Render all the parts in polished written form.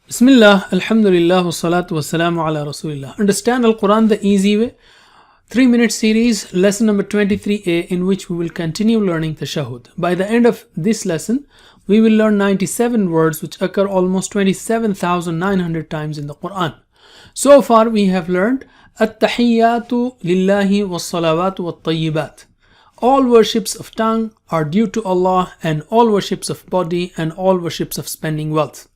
Bismillah, Alhamdulillah, wassalatu wassalamu ala Rasulillah. Understand Al-Quran the easy way. 3-minute series, lesson number 23a, in which we will continue learning Tashahhud. By the end of this lesson, we will learn 97 words which occur almost 27,900 times in the Quran. So far we have learned At-Tahiyyatu Lillahi was-Salawatu wat-Tayyibat. All worships of tongue are due to Allah, and all worships of body and all worships of spending wealth.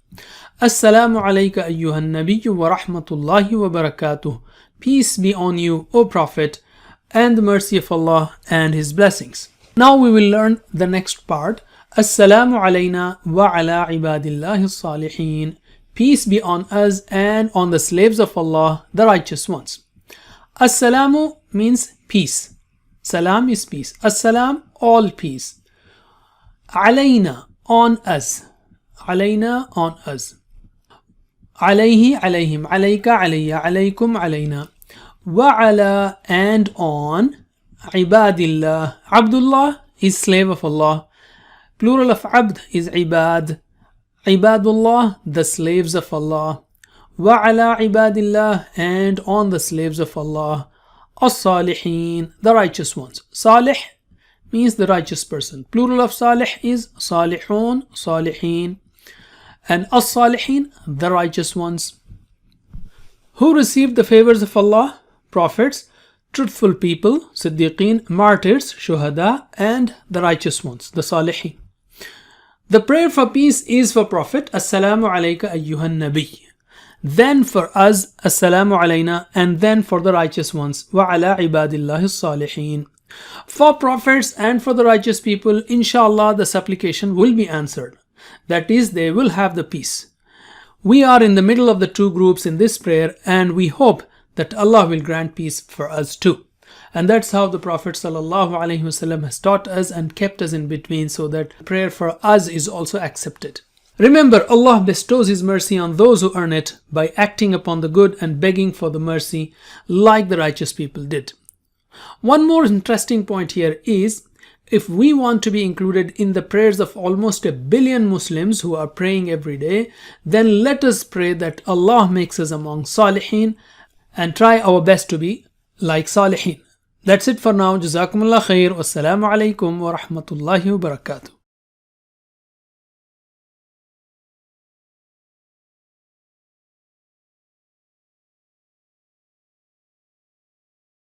Assalamu alayka ayyuhan nabiyyu wa rahmatullahi wa barakatuh. Peace be on you, O Prophet, and the mercy of Allah and His blessings. Now we will learn the next part. Assalamu alayna wa ala ibadillahi salihin. Peace be on us and on the slaves of Allah, the righteous ones. Assalamu means peace. Salam is peace. Assalam, all peace. Alayna, on us. Alayna, on us. Alayhi, alayhim, alayka, alayya, alaykum, alayna. Wa ala, and on. Ibadillah. Abdullah is slave of Allah. Plural of abd is ibad. Ibadullah, the slaves of Allah. Wa ala ibadillah, and on the slaves of Allah. As-salihin, the righteous ones. Salih means the righteous person. Plural of salih is salihun, salihin. And as-salihin, the righteous ones. Who received the favors of Allah? Prophets, truthful people, siddiqeen, martyrs, shuhada, and the righteous ones, the salihin. The prayer for peace is for Prophet, Assalamu alayka ayyuhan nabiy. Then for us, Assalamu alayna, and then for the righteous ones, wa ala ibadillahi salihin. For prophets and for the righteous people, inshallah, the supplication will be answered. That is, they will have the peace. We are in the middle of the two groups in this prayer, and we hope that Allah will grant peace for us too. And that's how the Prophet ﷺ has taught us and kept us in between, so that prayer for us is also accepted. Remember, Allah bestows His mercy on those who earn it by acting upon the good and begging for the mercy like the righteous people did. One more interesting point here is, if we want to be included in the prayers of almost 1 billion Muslims who are praying every day, then let us pray that Allah makes us among Salihin and try our best to be like Salihin. That's it for now. Jazakumullah khair. Wassalamu alaikum wa rahmatullahi wa barakatuh.